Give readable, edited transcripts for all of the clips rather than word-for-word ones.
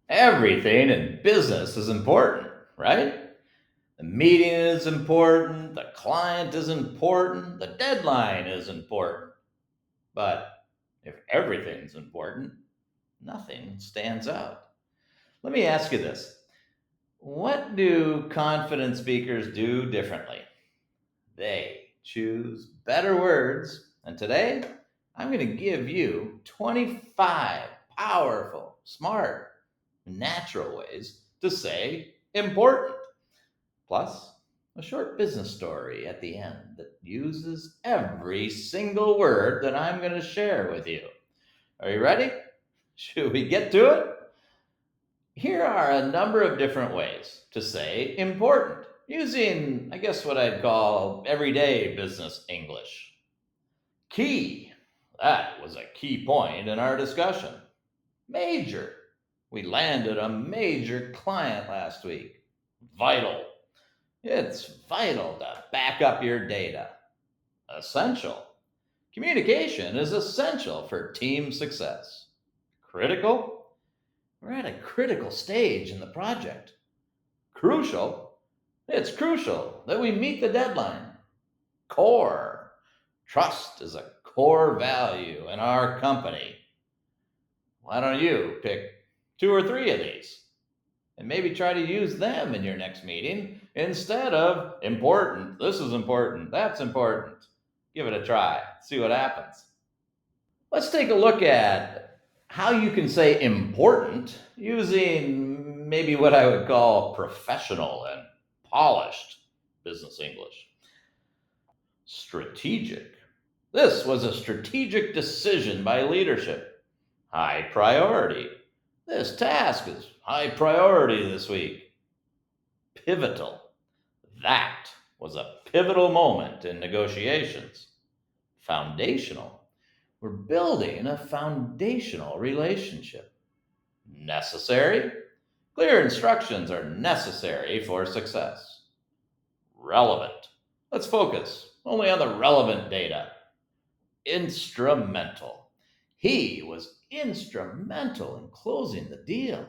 Everything in business is important, right? The meeting is important, the client is important, the deadline is important. But if everything's important, nothing stands out. Let me ask you this. What do confident speakers do differently? They choose better words. And today, I'm going to give you 25 powerful, smart, natural ways to say important. Plus, a short business story at the end that uses every single word that I'm going to share with you. Are you ready? Should we get to it? Here are a number of different ways to say important using, I guess, what I'd call everyday business English. Key. That was a key point in our discussion. Major. We landed a major client last week. Vital. It's vital to back up your data. Essential. Communication is essential for team success. Critical. We're at a critical stage in the project. Crucial. It's crucial that we meet the deadline. Core. Trust is a core value in our company. Why don't you pick two or three of these and maybe try to use them in your next meeting instead of important, this is important, that's important. Give it a try, see what happens. Let's take a look at how you can say important using maybe what I would call professional and polished business English. Strategic. This was a strategic decision by leadership. High priority. This task is high priority this week. Pivotal. That was a pivotal moment in negotiations. Foundational. We're building a foundational relationship. Necessary. Clear instructions are necessary for success. Relevant. Let's focus only on the relevant data. Instrumental. He was instrumental in closing the deal.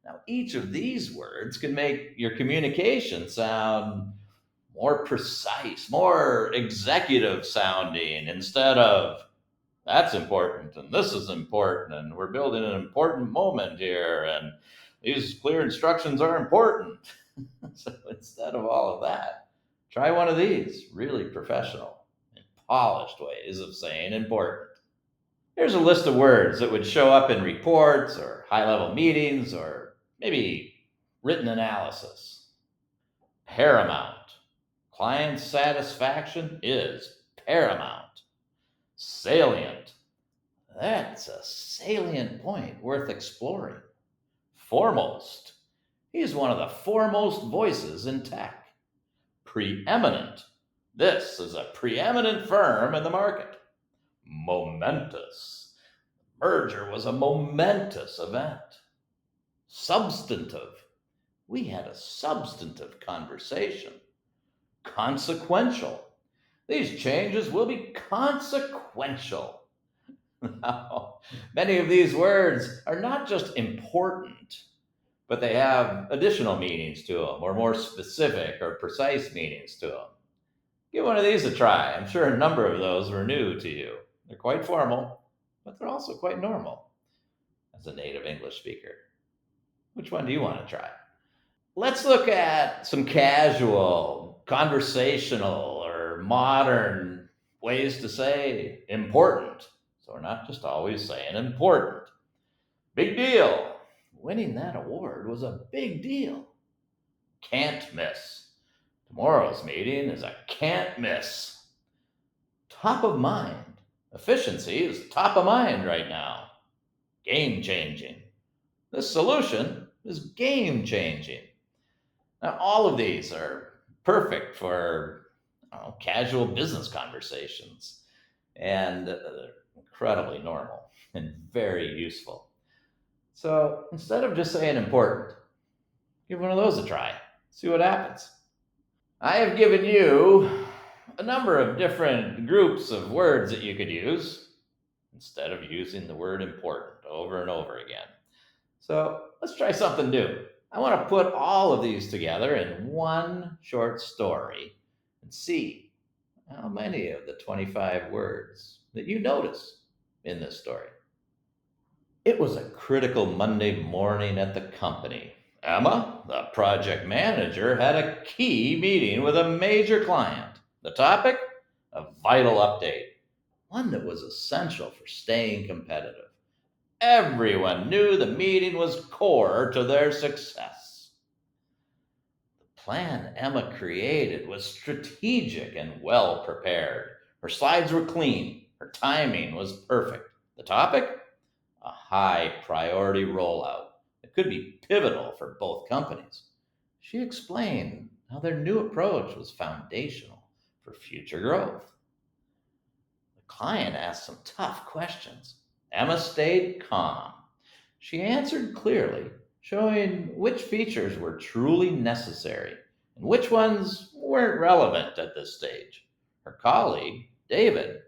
Now, each of these words can make your communication sound more precise, more executive sounding instead of that's important and this is important and we're building an important moment here and these clear instructions are important. So instead of all of that, try one of these really professional and polished ways of saying important. Here's a list of words that would show up in reports or high level meetings or maybe written analysis. Paramount. Client satisfaction is paramount. Salient. That's a salient point worth exploring. Foremost. He's one of the foremost voices in tech. Preeminent. This is a preeminent firm in the market. Momentous. Merger was a momentous event. Substantive. We had a substantive conversation. Consequential. These changes will be consequential. Now, many of these words are not just important, but they have additional meanings to them, or more specific or precise meanings to them. Give one of these a try. I'm sure a number of those were new to you. They're quite formal, but they're also quite normal as a native English speaker. Which one do you want to try? Let's look at some casual, conversational, or modern ways to say important. So we're not just always saying important. Big deal. Winning that award was a big deal. Can't miss. Tomorrow's meeting is a can't miss. Top of mind. Efficiency is top of mind right now. Game changing. This solution is game changing. Now, all of these are perfect for casual business conversations, and they're incredibly normal and very useful. So instead of just saying important, give one of those a try. See what happens. I have given you a number of different groups of words that you could use instead of using the word important over and over again. So let's try something new. I want to put all of these together in one short story and see how many of the 25 words that you notice in this story. It was a critical Monday morning at the company. Emma, the project manager, had a key meeting with a major client. The topic? A vital update, one that was essential for staying competitive. Everyone knew the meeting was core to their success. The plan Emma created was strategic and well prepared. Her slides were clean, her timing was perfect. The topic? A high priority rollout that could be pivotal for both companies. She explained how their new approach was foundational for future growth. The client asked some tough questions. Emma stayed calm. She answered clearly, showing which features were truly necessary and which ones weren't relevant at this stage. Her colleague, David,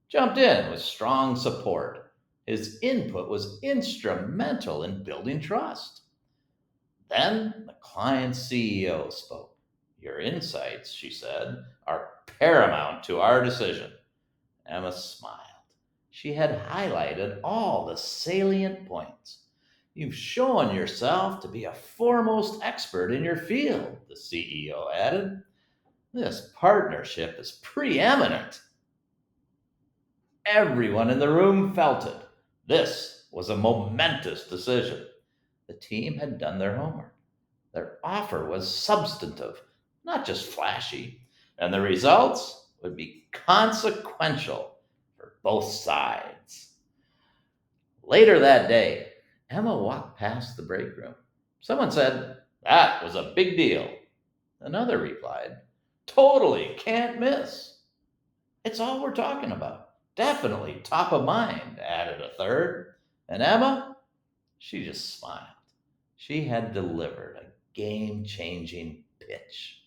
jumped in with strong support. His input was instrumental in building trust. Then the client's CEO spoke. Your insights, she said, are paramount to our decision. Emma smiled. She had highlighted all the salient points. You've shown yourself to be a foremost expert in your field, the CEO added. This partnership is preeminent. Everyone in the room felt it. This was a momentous decision. The team had done their homework. Their offer was substantive, not just flashy, and the results would be consequential for both sides. Later that day, Emma walked past the break room. Someone said, "That was a big deal." Another replied, "Totally can't miss. It's all we're talking about. Definitely top of mind," added a third. And Emma, she just smiled. She had delivered a game changing pitch.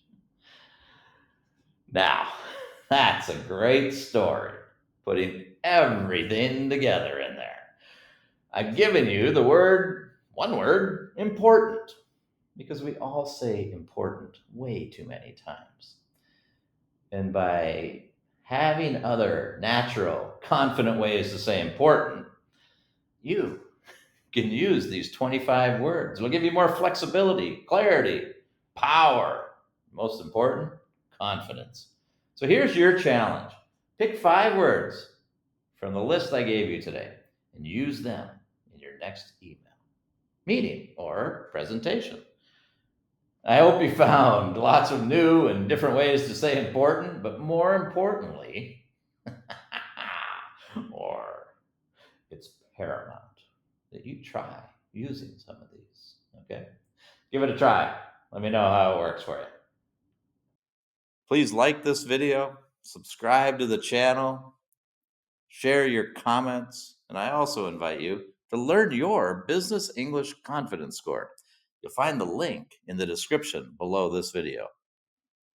Now, that's a great story, putting everything together in there. I've given you the word, one word, important, because we all say important way too many times. And by having other natural, confident ways to say important, you can use these 25 words. It'll give you more flexibility, clarity, power. Most important, confidence. So here's your challenge. Pick 5 words from the list I gave you today and use them in your next email, meeting, or presentation. I hope you found lots of new and different ways to say important, but more importantly, or it's paramount that you try using some of these. Okay? Give it a try. Let me know how it works for you. Please like this video, subscribe to the channel, share your comments, and I also invite you to learn your Business English Confidence Score. You'll find the link in the description below this video.